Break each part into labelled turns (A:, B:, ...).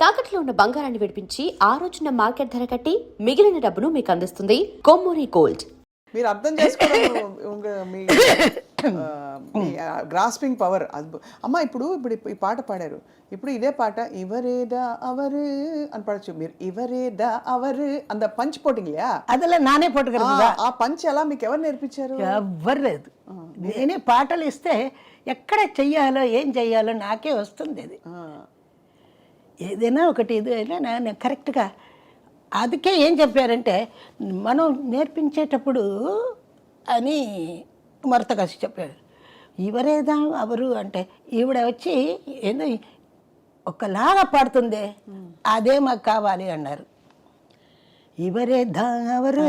A: తాకట్లో ఉన్న బంగారాన్ని విడిపించి ఆ రోజున మార్కెట్ ధర కట్టి మిగిలిన డబ్బును మీకు అందిస్తుంది కొమ్మూరి గోల్డ్.
B: మీరు అర్థం చేసుకోవడం మీ గ్రాస్పింగ్ పవర్ అమ్మ. ఇప్పుడు ఈ పాట పాడారు, ఇప్పుడు ఇదే పాట ఇవరేదా అవరు అని పాడచ్చు మీరు. ఇవరేదా అవరు అంత పంచ్ పోటింగ్లయా
C: అదలా నానే పోటుగా
B: ఆ పంచ్ ఎలా మీకు ఎవరు నేర్పించారు?
C: ఎవ్వరు లేదు. నేనే పాటలు ఇస్తే ఎక్కడ చెయ్యాలో ఏం చెయ్యాలో నాకే వస్తుంది. అది ఏదైనా ఒకటి ఏదైనా నేను కరెక్ట్గా అందుకే ఏం చెప్పారంటే మనం నేర్పించేటప్పుడు అని మరత కాసి చెప్పారు. ఎవరేదా అవరు అంటే ఈవిడ వచ్చి ఏదో ఒకలాగా పాడుతుంది, అదే మాకు కావాలి అన్నారు. ఎవరేదా అవరు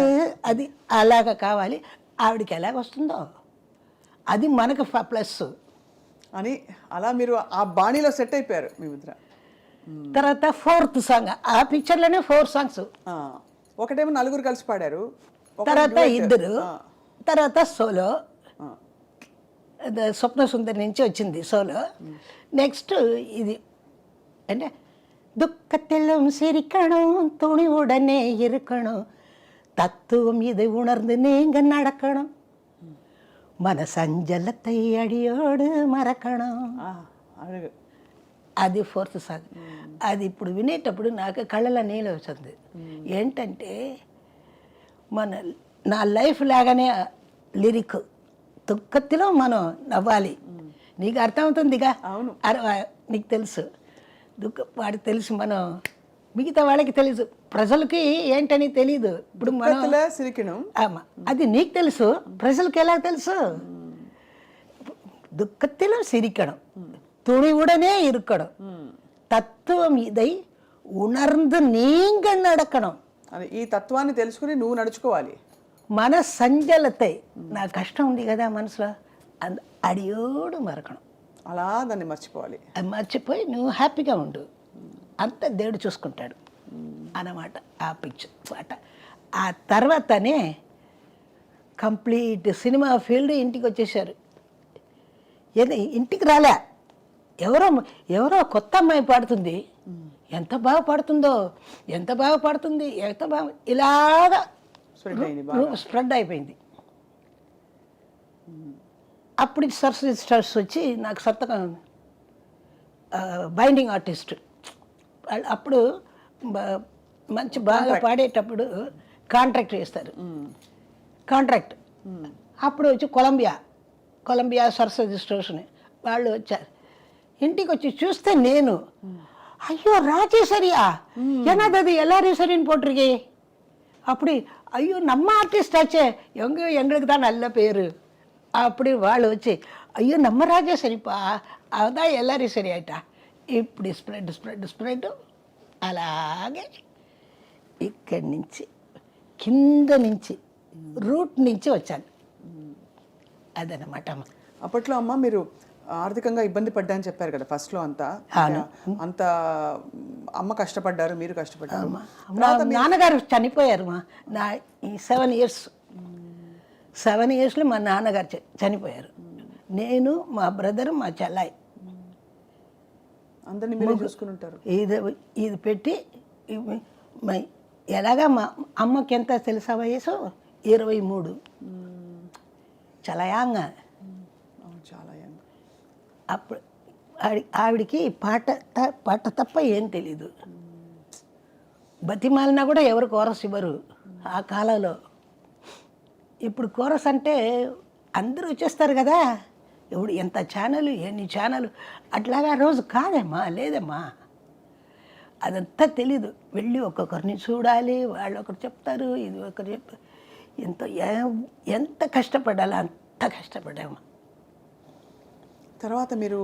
C: అది అలాగా కావాలి, ఆవిడకి ఎలాగ వస్తుందో అది మనకు ప్లస్
B: అని అలా మీరు ఆ బాణీలో సెట్ అయిపోయారు మీ ముద్ర.
C: తర్వాత 4th సాంగ్, ఆ పిక్చర్లోనే 4 సాంగ్స్.
B: ఒకటేమో నలుగురు కలిసి పాడారు,
C: తర్వాత ఇద్దరు, తర్వాత సోలో స్వప్న సుందరి నుంచి వచ్చింది సోలో. నెక్స్ట్ ఇది అంటే துக்கத்திலும் சிரிக்கணும் துணிவுடனே இருக்கணும் தத்துவம் இதை உணர்ந்து நீங்க நடக்கணும் మన సంజలத்தை అడియోడు మరకణం. అది 4th సాంగ్. అది ఇప్పుడు వినేటప్పుడు నాకు కళ్ళలో నీళ్ళు వచ్చింది. ఏంటంటే నా లైఫ్ లాగానే లిరిక్. దుఃఖతిలో మనం నవ్వాలి, నీకు అర్థమవుతుందిగా.
B: అవును,
C: నీకు తెలుసు వాడికి తెలుసు, మనం మిగతా వాళ్ళకి తెలుసు, ప్రజలకి ఏంటని తెలీదు. ఇప్పుడు మనం అది నీకు తెలుసు, ప్రజలకి ఎలా తెలుసు? దుఃఖతిలో సిరికడం துணிவுடனே இருக்கணும் తత్వం ఇదై ఉణర్ந்து నీంగ నడకడం.
B: ఈ తత్వాన్ని తెలుసుకుని నువ్వు నడుచుకోవాలి.
C: మన సంజలతై, నా కష్టం ఉంది కదా మనసులో, అడియోడు మరకడం.
B: అలా దాన్ని మర్చిపోవాలి.
C: అది మర్చిపోయి నువ్వు హ్యాపీగా ఉండు, అంత దేవుడు చూసుకుంటాడు అన్నమాట ఆ పిక్చర్ పాట. ఆ తర్వాతనే కంప్లీట్ సినిమా ఫీల్డ్ ఇంటికి వచ్చేసారు. ఏదో ఇంటికి రాలే, ఎవరో కొత్త అమ్మాయి పాడుతుంది, ఎంత బాగా పాడుతుందో, ఎంత బాగా పాడుతుంది, ఎంత బాగా ఇలాగా స్ప్రెడ్ అయిపోయింది. అప్పుడు సరస్వతి స్టార్స్ వచ్చి నాకు సంతకం, బైండింగ్ ఆర్టిస్ట్. అప్పుడు మంచి బాగా పాడేటప్పుడు కాంట్రాక్ట్ చేస్తారు, కాంట్రాక్ట్. అప్పుడు వచ్చి కొలంబియా సరస్వతి స్టోర్స్ని వాళ్ళు వచ్చారు. ఇంటికి వచ్చి చూస్తే నేను, ஐயோ ராஜேஸ்வரியா என்னது எல்லாரையும் சரின்னு போட்டிருக்கே. அப்படி ஐயோ நம்ம ஆர்டிஸ்ட் ஆச்சே, எங்களுக்கு தான் நல்ல பேர். அப்படி వాళ్ళు వచ్చి అయ్యో நம்ம రాజేశ్వరిపా, అதான் எல்லாரையும் సరి ఆయిటా. ఇప్పుడు స్ప్రెడ్ అలాగే ఇక్కడి నుంచి కింద నుంచి రూట్ నుంచి వచ్చాను. అదనమాట.
B: అప్పట్లో అమ్మ మీరు ఆర్థికంగా ఇబ్బంది పడ్డాని చెప్పారు కదా ఫస్ట్లో. అంత అమ్మ కష్టపడ్డారు, మీరు కష్టపడ్డారు.
C: నాన్నగారు చనిపోయారు ఈ 7 ఇయర్స్లో మా నాన్నగారు చనిపోయారు. నేను, మా బ్రదర్, మా చెల్లాయి
B: అందరినీ మీరు చూసుకుని ఉంటారు.
C: ఇది పెట్టి ఎలాగా మా అమ్మకి ఎంత తెలుసా వయసు? 23. చాలా యాంగ్. అప్పుడు ఆవిడికి పాట తప్ప ఏం తెలీదు. బతిమాలినా కూడా ఎవరు కోరస్ ఇవ్వరు ఆ కాలంలో. ఇప్పుడు కోరస్ అంటే అందరూ వచ్చేస్తారు కదా, ఇప్పుడు ఎంత ఛానల్, ఎన్ని ఛానల్, అట్లాగా రోజు కాదమ్మా, లేదమ్మా, అదంతా తెలీదు. వెళ్ళి ఒక్కొక్కరిని చూడాలి, వాళ్ళు ఒకరు చెప్తారు, ఇది ఒకరు చెప్తారు. ఎంత కష్టపడాలి అంత కష్టపడామా.
B: తర్వాత మీరు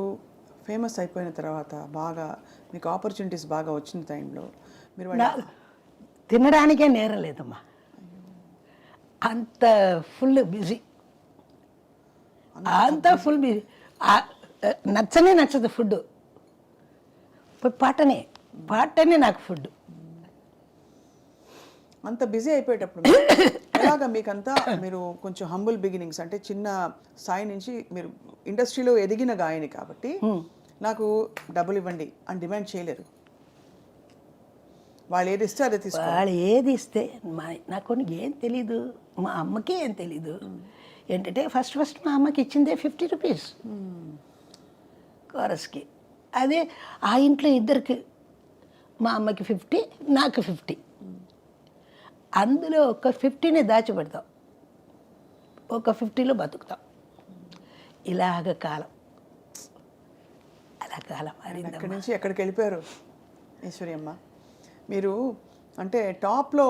B: ఫేమస్ అయిపోయిన తర్వాత బాగా మీకు ఆపర్చునిటీస్ బాగా వచ్చిన టైంలో మీరు
C: తినడానికే నేరం లేదమ్మా, అంత ఫుల్ బిజీ, అంత ఫుల్ బిజీ. నచ్చదు ఫుడ్, పాటనే నాకు ఫుడ్.
B: అంత బిజీ అయిపోయేటప్పుడు ఎలాగా మీకంతా మీరు కొంచెం హంబుల్ బిగినింగ్స్, అంటే చిన్న స్థాయి నుంచి మీరు ఇండస్ట్రీలో ఎదిగిన గాయని కాబట్టి నాకు డబ్బులు ఇవ్వండి అని డిమాండ్ చేయలేరు. వాళ్ళు ఏది ఇస్తే అదే తీసుకో.
C: వాళ్ళు ఏది ఇస్తే నాకు కొన్ని ఏం తెలీదు, మా అమ్మకి ఏం తెలీదు. ఏంటంటే ఫస్ట్ మా అమ్మకి ఇచ్చిందే 50 రూపీస్ కోరస్కి. అదే ఆ ఇంట్లో ఇద్దరికి, మా అమ్మకి 50, నాకు 50. అందులో ఒక 50ని దాచిపెడతాం, ఒక 50లో బతుకుతాం. ఇలాగ కాలం, అలా కాలం మారింది.
B: అక్కడి నుంచి ఎక్కడికి వెళ్ళిపోయారు ఈశ్వరి అమ్మ మీరు? అంటే టాప్లో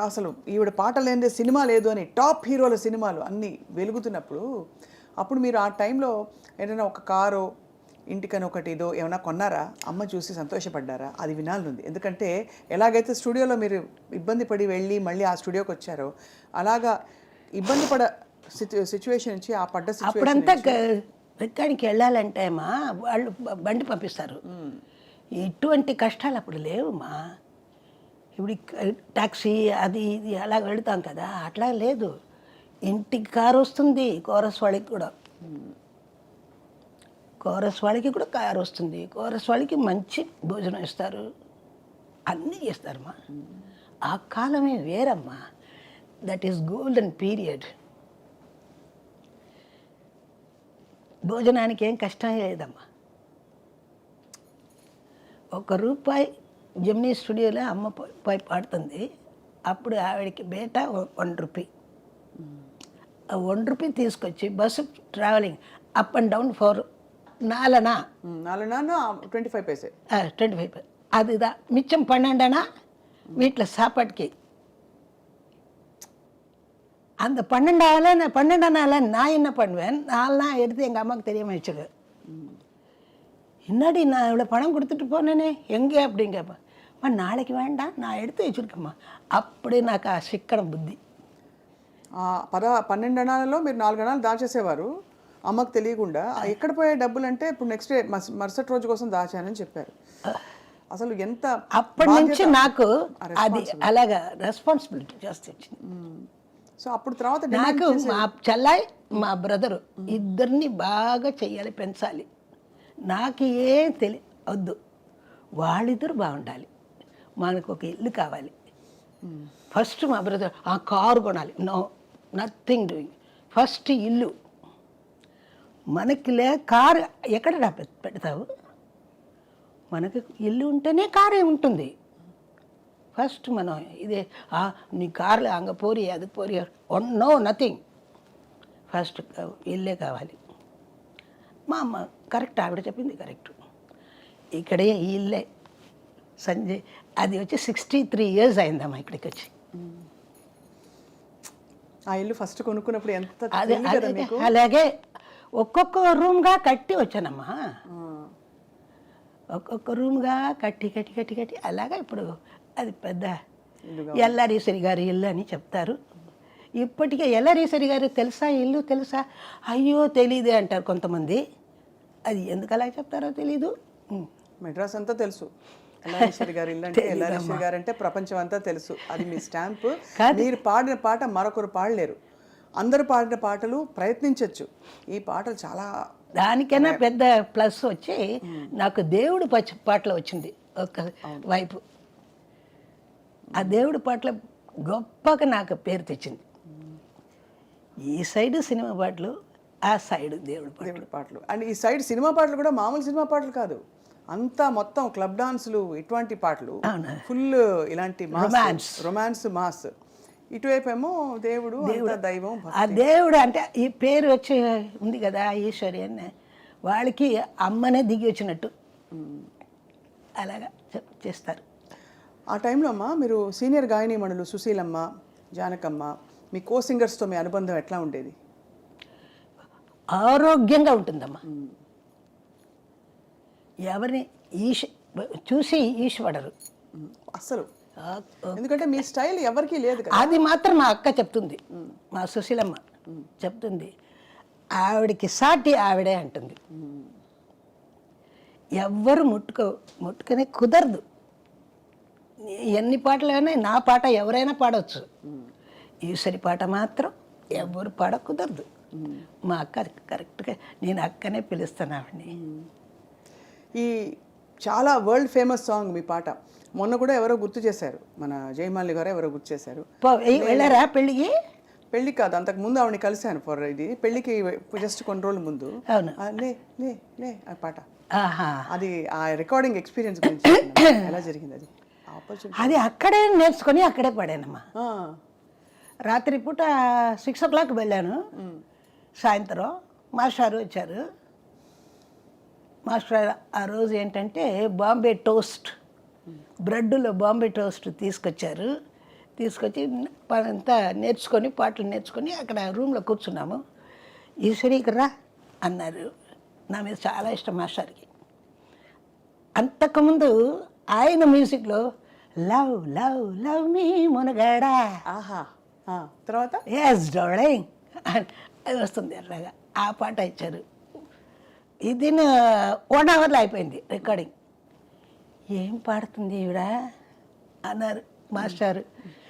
B: అసలు ఈవిడ పాట లేనిదే సినిమా లేదు అని టాప్ హీరోల సినిమాలు అన్నీ వెలుగుతున్నప్పుడు, అప్పుడు మీరు ఆ టైంలో ఏదైనా ఒక కారో ఇంటికని ఒకటి ఏదో ఏమైనా కొన్నారా? అమ్మ చూసి సంతోషపడ్డారా? అది వినాలనుంది. ఎందుకంటే ఎలాగైతే స్టూడియోలో మీరు ఇబ్బంది పడి వెళ్ళి మళ్ళీ ఆ స్టూడియోకి వచ్చారో, అలాగా ఇబ్బంది పడ సిచ్యువేషన్ నుంచి ఆ పడ్డ
C: అప్పుడంతా రికార్డింగ్కి వెళ్ళాలంటే మా వాళ్ళు బండి పంపిస్తారు. ఎటువంటి కష్టాలు అప్పుడు లేవు మా. ఇప్పుడు ట్యాక్సీ అది ఇది అలా వెళతాం కదా, అట్లా లేదు. ఇంటికి కారు వస్తుంది, కోరస్ వాళ్ళకి కూడా కారు వస్తుంది. కోరస్ వాళ్ళకి మంచి భోజనం ఇస్తారు, అన్నీ ఇస్తారమ్మా. ఆ కాలమే వేరమ్మా. That is golden period. భోజనానికి ఏం కష్టం లేదమ్మా. ₹1 జెమినీ స్టూడియోలో అమ్మ పోయి పాడుతుంది. అప్పుడు ఆవిడకి బేట ₹1. ఆ ₹1 తీసుకొచ్చి bus travelling up and down for 4
B: 25 paise
C: 25. அதுதா மிச்சம் 12 வீட்டில் சாப்பாட்டுக்கு. அந்த 12 நான் என்ன பண்ணுவேன், 4 எடுத்து எங்கள் அம்மாவுக்கு தெரியாமல் வச்சுருவேன். என்னடி நான் இவ்வளோ பணம் கொடுத்துட்டு போனேனே எங்கே அப்படின்னு கேட்பேன். அம்மா நாளைக்கு வேண்டாம், நான் எடுத்து வச்சுருக்கேம்மா. அப்படி నాకు ఆ శిక్కడం బుద్ధి.
B: 12 అణాలలో మీరు 4 అణాలు దాచేసేవారు అమ్మకు తెలియకుండా. ఎక్కడ పోయే డబ్బులు అంటే ఇప్పుడు నెక్స్ట్ డే మరుసటి రోజు కోసం దాచానని చెప్పారు. అసలు ఎంత
C: అప్పటి నుంచి నాకు అది అలాగా రెస్పాన్సిబిలిటీ చేస్తే వచ్చింది.
B: సో అప్పుడు తర్వాత
C: నాకు మా చెల్లాయి మా బ్రదరు ఇద్దరిని బాగా చెయ్యాలి, పెంచాలి. నాకు ఏం వద్దు, వాళ్ళిద్దరు బాగుండాలి. మనకు ఒక ఇల్లు కావాలి. ఫస్ట్ మా బ్రదర్ ఆ కారు కొనాలి. No, nothing doing. ఫస్ట్ ఇల్లు. మనకి కారు ఎక్కడ పెడతావు? మనకి ఇల్లు ఉంటేనే కారే ఉంటుంది. ఫస్ట్ మనం ఇదే నీ కార్లు అంగ పోరి అది పోరి, నో నథింగ్. ఫస్ట్ ఇల్లే కావాలి. మా అమ్మ కరెక్ట్, ఆవిడ చెప్పింది కరెక్ట్. ఇక్కడే ఈ ఇల్లే సంజయ్ అది వచ్చి 63 years అయిందమ్మా ఇక్కడికి వచ్చి.
B: ఆ ఇల్లు ఫస్ట్ కొనుక్కున్నప్పుడు ఎంత
C: అదే అలాగే ఒక్కొక్క రూమ్గా కట్టి వచ్చానమ్మా. ఒక్కొక్క రూమ్గా కట్టి అలాగా ఇప్పుడు అది పెద్ద ఎల్లారీశ్వరి గారి ఇల్లు అని చెప్తారు. ఇప్పటికే ఎల్లారీశ్వరి గారు తెలుసా ఇల్లు తెలుసా? అయ్యో తెలీదే అంటారు కొంతమంది. అది ఎందుకు అలా చెప్తారో తెలీదు.
B: మెడ్రాస్ అంతా తెలుసు ఎల్లారీశ్వరి గారి ఇల్లు అంటే. ఎల్లారీశ్వరి గారు అంటే ప్రపంచం అంతా తెలుసు. అది మీ స్టాంపు. మీరు పాడిన పాట మరొకరు పాడలేరు. అందరూ పాడిన పాటలు ప్రయత్నించవచ్చు. ఈ పాటలు చాలా
C: దానికైనా పెద్ద ప్లస్ వచ్చి నాకు దేవుడు పాటలు వచ్చింది ఒక వైపు. ఆ దేవుడి పాటలు గొప్పగా నాకు పేరు తెచ్చింది. ఈ సైడు సినిమా పాటలు, ఆ సైడు దేవుడి
B: పాటలు. అండ్ ఈ సైడ్ సినిమా పాటలు కూడా మామూలు సినిమా పాటలు కాదు, అంతా మొత్తం క్లబ్ డాన్సులు ఇటువంటి పాటలు, ఫుల్ ఇలాంటి రొమాన్స్ మాస్. ఇటువైపు ఏమో దేవుడు దైవం.
C: ఆ దేవుడు అంటే ఈ పేరు వచ్చి ఉంది కదా ఈశ్వరి అని, వాళ్ళకి అమ్మనే దిగి వచ్చినట్టు అలాగా చేస్తారు.
B: ఆ టైంలో అమ్మ మీరు సీనియర్ గాయనీమణులు సుశీలమ్మ, జానకమ్మ, మీ కో సింగర్స్తో మీ అనుబంధం ఎట్లా ఉండేది?
C: ఆరోగ్యంగా ఉంటుందమ్మా. ఎవరిని చూసి ఈశ్వడరు
B: అసలు. ఎందుకంటే మీ స్టైల్ ఎవరికి లేదు కదా.
C: అది మాత్రం మా అక్క చెప్తుంది, మా సుశీలమ్మ చెప్తుంది. ఆవిడకి సాటి ఆవిడే అంటుంది. ఎవ్వరు ముట్టుకొని కుదరదు. ఎన్ని పాటలైనా నా పాట ఎవరైనా పాడవచ్చు, ఈశ్వరి పాట మాత్రం ఎవరు పాడ కుదరదు. మా అక్క కరెక్ట్గా, నేను అక్కనే పిలుస్తాను ఆవిడని.
B: ఈ చాలా వరల్డ్ ఫేమస్ సాంగ్ మీ పాట. మొన్న కూడా ఎవరో గుర్తు చేశారు, మన జయమాలి గారు ఎవరో గుర్తు చేశారు.
C: వెళ్ళారా పెళ్ళికి?
B: పెళ్ళి కాదు, అంతకు ముందు ఆవిడని కలిశాను ఫర్ ఇది పెళ్ళికి జస్ట్ కొన్ని రోజుల ముందు.
C: అవును.
B: లే లే లే ఆ పాట,
C: ఆహా.
B: అది ఆ రికార్డింగ్ ఎక్స్పీరియన్స్ గురించి ఎలా జరిగింది అది ఆపర్చునిటీ?
C: అది అక్కడే నేర్చుకొని అక్కడే పడానమ్మా. రాత్రి పూట 6 o'clock వెళ్ళాను. సాయంత్రం మాస్టర్ వచ్చారు. మాస్టర్ ఆ రోజు ఏంటంటే బాంబే టోస్ట్, బ్రెడ్లో బాంబే టోస్ట్ తీసుకొచ్చారు. తీసుకొచ్చి అంతా నేర్చుకొని పాటలు నేర్చుకొని అక్కడ రూమ్లో కూర్చున్నాము. ఈశ్వరి ఇక్కడ రా అన్నారు. నా మీద చాలా ఇష్టం మాస్టర్కి. అంతకుముందు ఆయన మ్యూజిక్లో లవ్ లవ్ లవ్ మీ మునగాడా,
B: ఆహా, తర్వాత
C: ఎస్ డార్లింగ్ అది వస్తుంది అట్లాగా. ఆ పాట ఇచ్చారు. ఇది 1 hourలో అయిపోయింది రికార్డింగ్. ఏం పాడుతుంది ఈవిడ అన్నారు మాస్టారు.